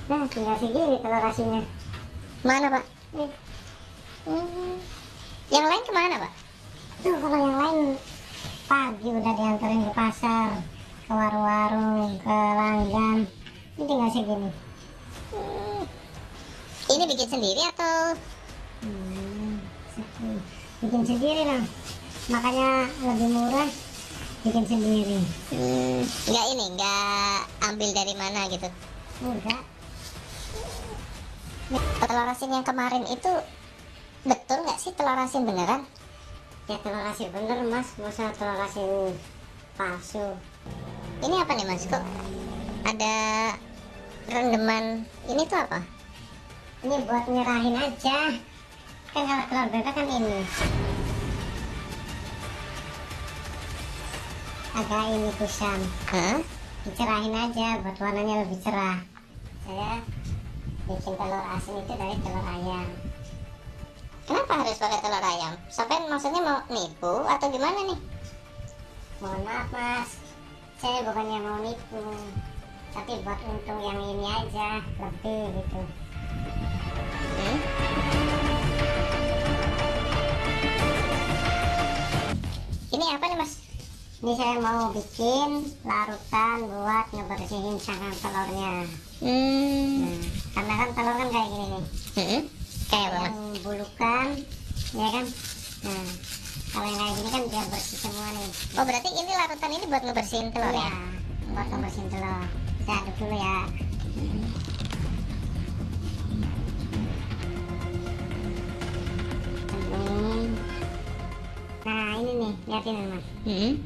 Nah, tinggal segini telur asinnya. Mana, Pak? Nih. Yang lain kemana, Pak? Tuh, kalau yang lain pagi udah diantarin ke pasar, ke warung-warung, ke langgan. Ini tinggal segini. Ini bikin sendiri atau? Bikin sendiri lah. Makanya lebih murah bikin sendiri. Nggak ini, nggak ambil dari mana gitu? Enggak. Telur asin yang kemarin itu betul nggak sih telur asin beneran? Ya telur asin bener mas, masa telur asin palsu. Ini apa nih mas? Kok ada rendeman? Ini tuh apa? Ini buat nyerahin aja. Kan kalau telur bebek kan ini agak ini kusam. Hah? Dicerahin aja buat warnanya lebih cerah. Saya bikin telur asin itu dari telur ayam. Kenapa harus pakai telur ayam? Sampai maksudnya mau nipu atau gimana nih? Mohon maaf mas, saya bukannya mau nipu, tapi buat untung yang ini aja lebih gitu. Ini apa nih mas? Ini saya mau bikin larutan buat ngebersihin cangkang telurnya. Nah, karena kan telur kan kayak gini nih, Kayak apa mas? yang bulukan, ya kan. Nah, kalau yang kayak gini kan biar bersih semua nih. Oh berarti ini larutan ini buat ngebersihin telur Ya, ya? buat ngebersihin telur. Kita aduk dulu ya. Nah ini nih, lihatin mas,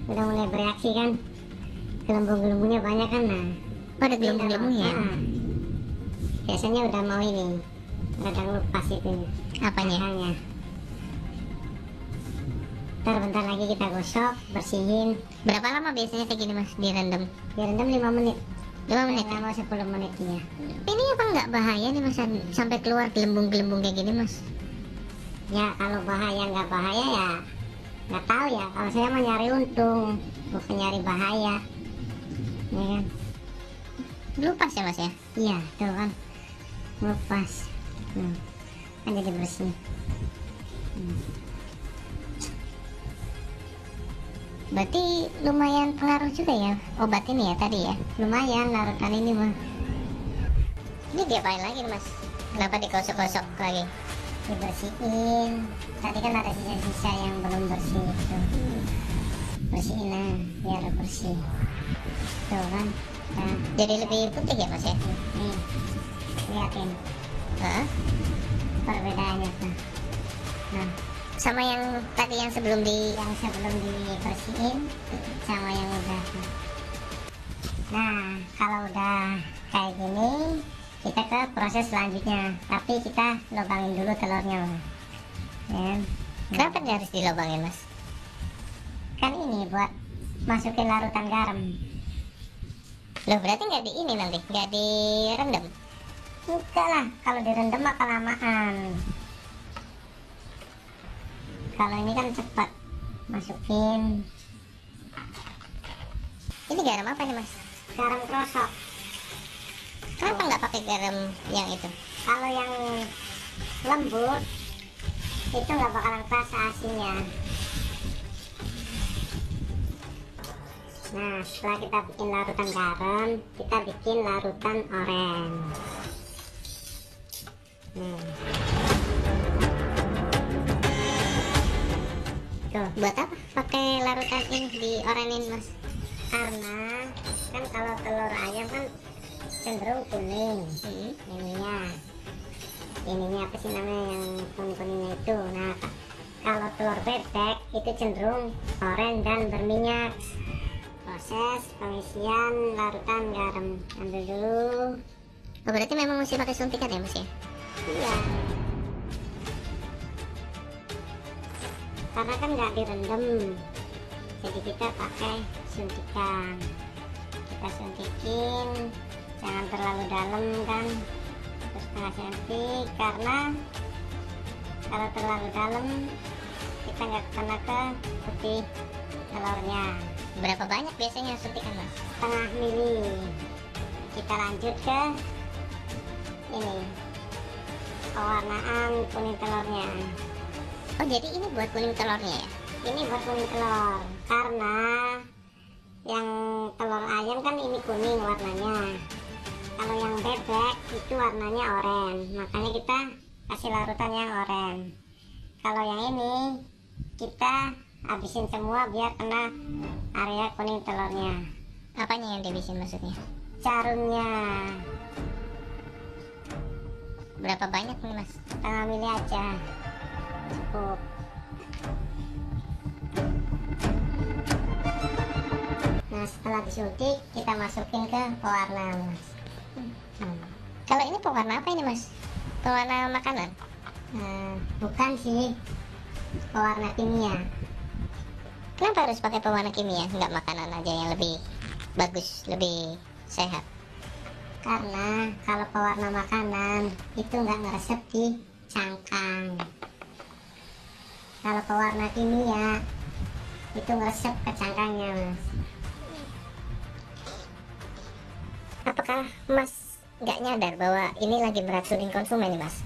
udah mulai bereaksi kan, gelembung-gelembungnya banyak kan. Nah, Oh, ada gelembung-gelembungnya. Nah, biasanya udah mau ini, kadang lepas itu Apanya? cangkangnya. Ntar bentar lagi kita gosok, bersihin. Berapa lama biasanya kayak gini mas direndam? Direndam 5 menit, 5 menit. nggak mau 10 menit ya. Ini apa nggak bahaya nih mas sampai keluar gelembung-gelembung kayak gini mas? Ya kalau bahaya nggak bahaya ya nggak tahu ya. Kalau saya mau nyari untung, bukan nyari bahaya, ya kan. Lupas ya mas ya? Iya, tuh kan, lepas. Kan jadi bersih. Berarti lumayan pengaruh juga ya obat ini ya tadi ya? Lumayan larutan ini mah. Ini diapain lagi nih mas? Kenapa digosok-gosok lagi? Dibersihin. Tadi kan ada sisa-sisa yang belum bersih itu. Bersihin lah, biar bersih. Tuh kan. Nah, Jadi lebih putih ya mas ya? nih, liatin Hah? perbedaannya tuh. Nah, Sama yang tadi yang sebelum di... yang sebelum dibersihin sama yang udah. Nah, kalau udah kayak gini, kita ke proses selanjutnya. Tapi kita lubangin dulu telurnya, ya. Kenapa dia harus dilobangin mas? Kan ini buat masukin larutan garam. Loh berarti nggak di ini nanti? Nggak direndam? Enggak lah, kalau direndam mah kelamaan. Kalau ini kan cepat masukin. Ini garam apa nih mas? Garam krosok. Kenapa nggak pakai garam yang itu? Kalau yang lembut itu nggak bakalan kerasa asinnya. Nah, setelah kita bikin larutan garam, kita bikin larutan oren. Tuh, Buat apa pakai larutan ini diorenin mas? karena kan kalau telur ayam kan cenderung kuning. Ininya apa sih namanya yang kuning-kuningnya itu. Nah, kalau telur bebek itu cenderung oren dan berminyak. Proses pengisian larutan garam, ambil dulu. Oh, berarti memang mesti pakai suntikan ya mas ya? Iya, karena kan nggak direndam, jadi kita pakai suntikan. Kita suntikin, jangan terlalu dalam kan, terus setengah senti, karena kalau terlalu dalam kita nggak kena ke putih telurnya. Berapa banyak biasanya suntikan mas? Setengah mili. Kita lanjut ke ini pewarnaan kuning telurnya. Oh, jadi ini buat kuning telurnya ya? Ini buat kuning telur, karena yang telur ayam kan ini kuning warnanya, kalau yang bebek itu warnanya oranye, makanya kita kasih larutan yang oranye. Kalau yang ini kita habisin semua biar kena area kuning telurnya. Apanya yang dihabisin maksudnya? Carumnya Berapa banyak nih mas? setengah mili aja cukup. Nah, setelah disuntik kita masukin ke pewarna, mas. Kalau ini pewarna apa ini mas? Pewarna makanan? Bukan sih, pewarna kimia. Kenapa harus pakai pewarna kimia? Nggak makanan aja yang lebih bagus, lebih sehat? Karena kalau pewarna makanan itu nggak ngeresep di cangkang. Kalau pewarna kimia itu ngeresep ke cangkangnya, mas. Apakah mas nggak nyadar bahwa ini lagi meracunin konsumen nih mas?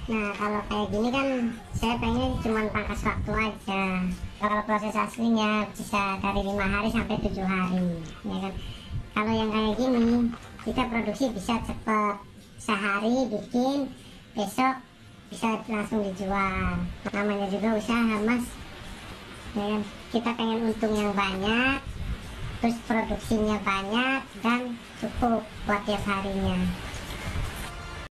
Nah, kalau kayak gini kan saya pengen cuma pangkas waktu aja. Kalau proses aslinya bisa dari 5 hari sampai 7 hari, ya kan. Kalau yang kayak gini kita produksi bisa cepet, sehari bikin, besok bisa langsung dijual. Namanya juga usaha, mas, ya kan. Kita pengen untung yang banyak, terus produksinya banyak dan cukup buat tiap harinya.